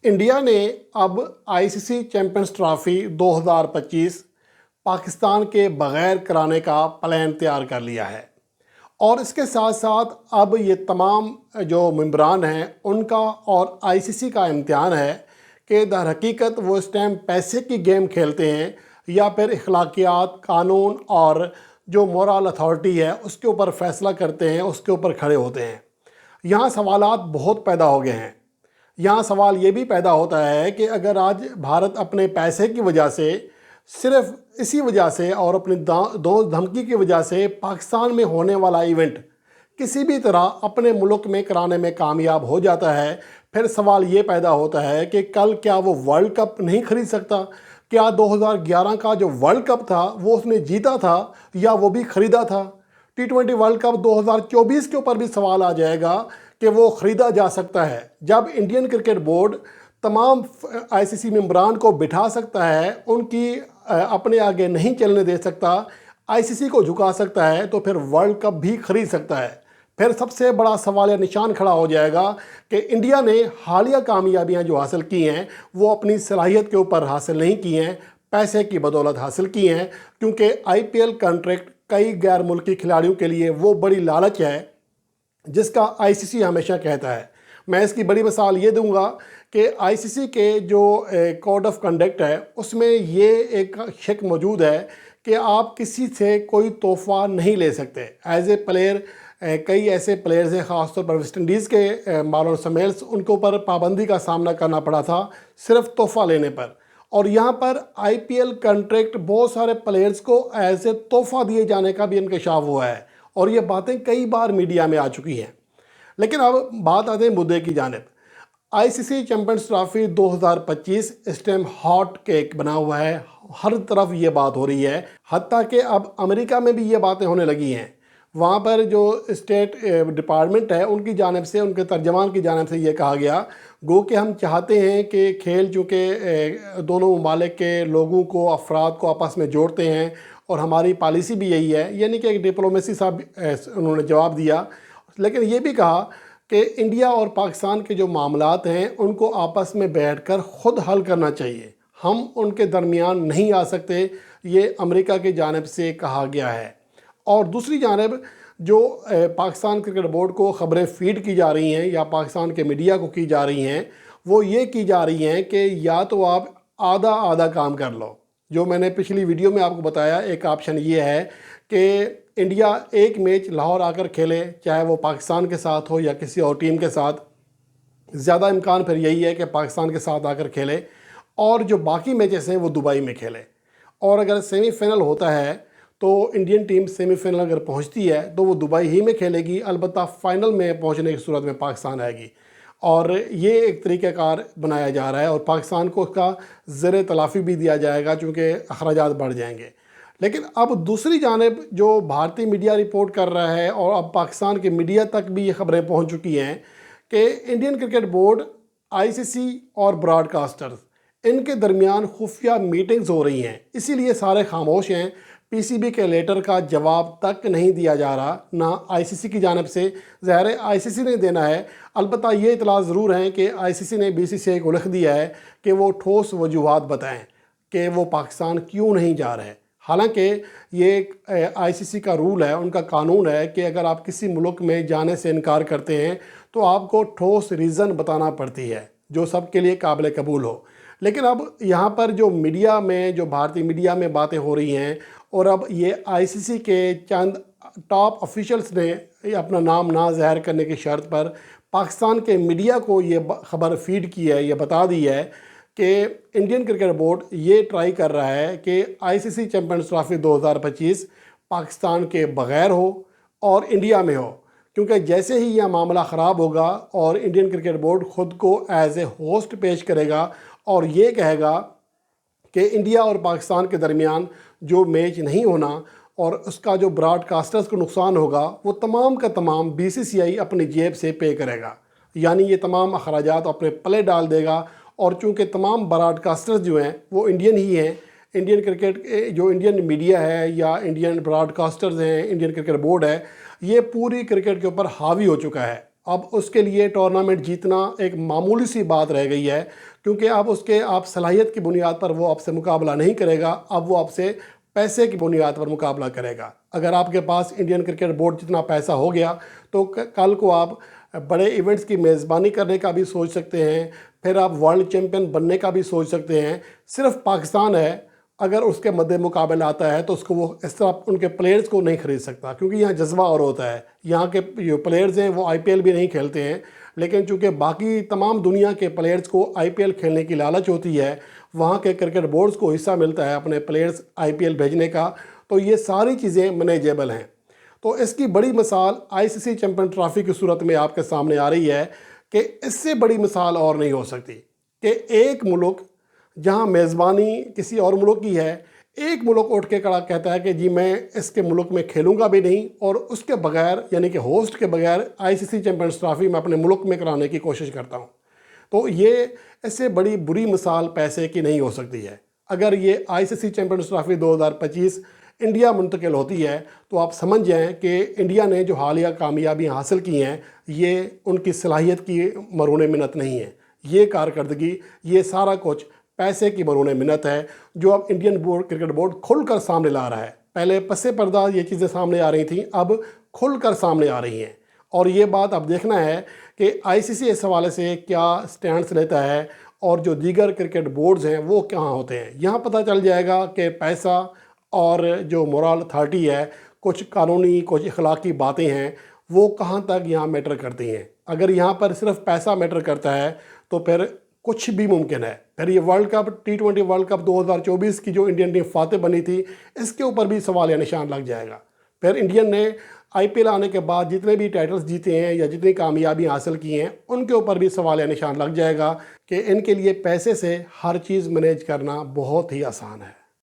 India ने अब ICC champions trophy 2025 Pakistan के बगैर कराने का प्लान तैयार कर लिया है और इसके साथ साथ अब ये तमाम जो मेंबरान हैं उनका और आईसीसी का इम्तिहान है कि दर हकीकत वो इस टाइम पैसे की गेम खेलते हैं या फिर अखलाकियात, कानून और जो मोरल अथॉरिटी है उसके ऊपर फैसला करते हैं, उसके ऊपर खड़े होते हैं। यहाँ सवालात बहुत पैदा हो गए हैं। यहाँ सवाल ये भी पैदा होता है कि अगर आज भारत अपने पैसे की वजह से, सिर्फ इसी वजह से और अपनी दोस्त धमकी की वजह से पाकिस्तान में होने वाला इवेंट किसी भी तरह अपने मुल्क में कराने में कामयाब हो जाता है, फिर सवाल ये पैदा होता है कि कल क्या वो वर्ल्ड कप नहीं खरीद सकता? क्या 2011 का जो वर्ल्ड कप था वो उसने जीता था या वो भी ख़रीदा था? T20 वर्ल्ड कप 2024 के ऊपर भी सवाल आ जाएगा कि वो ख़रीदा जा सकता है। जब इंडियन क्रिकेट बोर्ड तमाम आईसीसी मेंबरान को बिठा सकता है, उनकी अपने आगे नहीं चलने दे सकता, आईसीसी को झुका सकता है, तो फिर वर्ल्ड कप भी खरीद सकता है। फिर सबसे बड़ा सवाल या निशान खड़ा हो जाएगा कि इंडिया ने हालिया कामयाबियां जो हासिल की हैं वो अपनी सलाहियत के ऊपर हासिल नहीं की हैं, पैसे की बदौलत हासिल की हैं, क्योंकि आईपीएल कॉन्ट्रैक्ट कई गैर मुल्की खिलाड़ियों के लिए वो बड़ी लालच है जिसका आईसीसी हमेशा कहता है। मैं इसकी बड़ी मिसाल ये दूंगा कि आईसीसी के जो कोड ऑफ कंडक्ट है उसमें ये एक शक मौजूद है कि आप किसी से कोई तोहफ़ा नहीं ले सकते। एज ए प्लेयर कई ऐसे प्लेयर्स हैं, ख़ासतौर पर वेस्ट इंडीज़ के मार्लन समेल्स, उनके ऊपर पाबंदी का सामना करना पड़ा था सिर्फ तोहफ़ा लेने पर। और यहाँ पर आईपीएल कॉन्ट्रैक्ट बहुत सारे प्लेयर्स को एज ए तोहफ़ा दिए जाने का भी इंकशाफ हुआ है और ये बातें कई बार मीडिया में आ चुकी हैं। लेकिन अब बात आते हैं मुद्दे की जानिब। आईसीसी चैंपियंस ट्रॉफी 2025 इस टाइम हॉट केक बना हुआ है, हर तरफ ये बात हो रही है, हत्ता कि अब अमेरिका में भी ये बातें होने लगी हैं। वहाँ पर जो स्टेट डिपार्टमेंट है उनकी जानिब से, उनके तर्जमान की जानिब से ये कहा गया गो कि हम चाहते हैं कि खेल चूँकि दोनों ममालिक के लोगों को, अफराद को आपस में जोड़ते हैं और हमारी पॉलिसी भी यही है, यानी कि एक डिप्लोमेसी साहब उन्होंने जवाब दिया। लेकिन ये भी कहा कि इंडिया और पाकिस्तान के जो मामलात हैं उनको आपस में बैठकर ख़ुद हल करना चाहिए, हम उनके दरमियान नहीं आ सकते, ये अमेरिका की जानिब से कहा गया है। और दूसरी जानिब जो पाकिस्तान क्रिकेट बोर्ड को ख़बरें फीड की जा रही हैं या पाकिस्तान के मीडिया को की जा रही हैं, वो ये की जा रही हैं कि या तो आप आधा आधा काम कर लो। जो मैंने पिछली वीडियो में आपको बताया, एक ऑप्शन ये है कि इंडिया एक मैच लाहौर आकर खेले, चाहे वो पाकिस्तान के साथ हो या किसी और टीम के साथ। ज़्यादा इम्कान फिर यही है कि पाकिस्तान के साथ आकर खेले और जो बाकी मैचेस हैं वो दुबई में खेले। और अगर सेमीफाइनल होता है तो इंडियन टीम सेमीफाइनल अगर पहुंचती है तो वो दुबई ही में खेलेगी, अलबत्ता फ़ाइनल में पहुंचने की सूरत में पाकिस्तान आएगी। और ये एक तरीक़ाकार बनाया जा रहा है और पाकिस्तान को उसका ज़र तलाफ़ी भी दिया जाएगा चूँकि अखराजात बढ़ जाएंगे। लेकिन अब दूसरी जानिब जो भारतीय मीडिया रिपोर्ट कर रहा है और अब पाकिस्तान के मीडिया तक भी ये खबरें पहुंच चुकी हैं कि इंडियन क्रिकेट बोर्ड, आईसीसी और ब्रॉडकास्टर्स, इनके दरमियान खुफिया मीटिंग्स हो रही हैं, इसीलिए सारे खामोश हैं। पीसीबी के लेटर का जवाब तक नहीं दिया जा रहा, ना आईसीसी की जानिब से। ज़ाहिर है आईसीसी ने देना है, अलबत्ता ये इतला ज़रूर है कि आईसीसी ने बीसीसीआई को लिख दिया है कि वो ठोस वजूहात बताएं कि वो पाकिस्तान क्यों नहीं जा रहे। हालांकि ये आईसीसी का रूल है, उनका कानून है कि अगर आप किसी मुल्क में जाने से इनकार करते हैं तो आपको ठोस रीज़न बताना पड़ती है जो सबके लिए काबिल कबूल हो। लेकिन अब यहाँ पर जो मीडिया में, जो भारतीय मीडिया में बातें हो रही हैं और अब ये आईसीसी के चंद टॉप ऑफिशियल्स ने अपना नाम ना ज़ाहिर करने की शर्त पर पाकिस्तान के मीडिया को ये खबर फीड की है, ये बता दी है कि इंडियन क्रिकेट बोर्ड ये ट्राई कर रहा है कि आईसीसी चैंपियंस ट्रॉफी 2025 पाकिस्तान के बग़ैर हो और इंडिया में हो, क्योंकि जैसे ही यह मामला ख़राब होगा और इंडियन क्रिकेट बोर्ड ख़ुद को एज ए होस्ट पेश करेगा और ये कहेगा कि इंडिया और पाकिस्तान के दरमियान जो मैच नहीं होना और उसका जो ब्रॉडकास्टर्स को नुकसान होगा वो तमाम का तमाम बीसीसीआई अपनी जेब से पे करेगा, यानी ये तमाम अखराजात अपने पले डाल देगा। और चूँकि तमाम ब्रॉडकास्टर्स जो हैं वो इंडियन ही हैं, इंडियन क्रिकेट जो इंडियन मीडिया है या इंडियन ब्रॉडकास्टर्स हैं, इंडियन क्रिकेट बोर्ड है, ये पूरी क्रिकेट के ऊपर हावी हो चुका है اب اس کے لیے ٹورنامنٹ جیتنا ایک معمولی سی بات رہ گئی ہے، کیونکہ اب اس کے آپ صلاحیت کی بنیاد پر وہ آپ سے مقابلہ نہیں کرے گا، اب وہ آپ سے پیسے کی بنیاد پر مقابلہ کرے گا۔ اگر آپ کے پاس انڈین کرکٹ بورڈ جتنا پیسہ ہو گیا تو کل کو آپ بڑے ایونٹس کی میزبانی کرنے کا بھی سوچ سکتے ہیں، پھر آپ ورلڈ چیمپئن بننے کا بھی سوچ سکتے ہیں۔ صرف پاکستان ہے، اگر اس کے مد مقابل آتا ہے تو اس کو وہ اس طرح ان کے پلیئرز کو نہیں خرید سکتا، کیونکہ یہاں جذبہ اور ہوتا ہے۔ یہاں کے جو پلیئرز ہیں وہ آئی پی ایل بھی نہیں کھیلتے ہیں، لیکن چونکہ باقی تمام دنیا کے پلیئرز کو آئی پی ایل کھیلنے کی لالچ ہوتی ہے، وہاں کے کرکٹ بورڈز کو حصہ ملتا ہے اپنے پلیئرز آئی پی ایل بھیجنے کا، تو یہ ساری چیزیں منیجیبل ہیں۔ تو اس کی بڑی مثال آئی سی سی چیمپئن ٹرافی کی صورت میں آپ کے سامنے آ رہی ہے کہ اس سے بڑی مثال اور نہیں ہو سکتی کہ ایک ملک جہاں میزبانی کسی اور ملک کی ہے، ایک ملک اٹھ کے کھڑا کہتا ہے کہ جی میں اس کے ملک میں کھیلوں گا بھی نہیں، اور اس کے بغیر یعنی کہ ہوسٹ کے بغیر آئی سی سی چیمپئنز ٹرافی میں اپنے ملک میں کرانے کی کوشش کرتا ہوں۔ تو یہ اس سے بڑی بری مثال پیسے کی نہیں ہو سکتی ہے۔ اگر یہ آئی سی سی چیمپئنز ٹرافی 2025 انڈیا منتقل ہوتی ہے تو آپ سمجھ جائیں کہ انڈیا نے جو حالیہ کامیابیاں حاصل کی ہیں یہ ان کی صلاحیت کی مرہون منت نہیں ہے، یہ کارکردگی، یہ سارا کچھ پیسے کی مرہون منت ہے جو اب انڈین کرکٹ بورڈ کھل کر سامنے لا رہا ہے۔ پہلے پس پردہ یہ چیزیں سامنے آ رہی تھیں، اب کھل کر سامنے آ رہی ہیں، اور یہ بات اب دیکھنا ہے کہ آئی سی سی اس حوالے سے کیا سٹینڈز لیتا ہے اور جو دیگر کرکٹ بورڈز ہیں وہ کہاں ہوتے ہیں۔ یہاں پتہ چل جائے گا کہ پیسہ اور جو مورال اتھارٹی ہے، کچھ قانونی کچھ اخلاقی باتیں ہیں، وہ کہاں تک یہاں میٹر کرتی ہیں۔ اگر یہاں پر صرف پیسہ میٹر کرتا ہے تو پھر کچھ بھی ممکن ہے۔ پھر یہ world cup T20 world cup 2024 کی جو انڈین ٹیم فاتح بنی تھی، اس کے اوپر بھی سوال یا نشان لگ جائے گا۔ پھر انڈین نے آئی پی ایل آنے کے بعد جتنے بھی ٹائٹلز جیتے ہیں یا جتنی کامیابی حاصل کی ہیں، ان کے اوپر بھی سوال یا نشان لگ جائے گا کہ ان کے لیے پیسے سے ہر چیز مینیج کرنا بہت ہی آسان ہے۔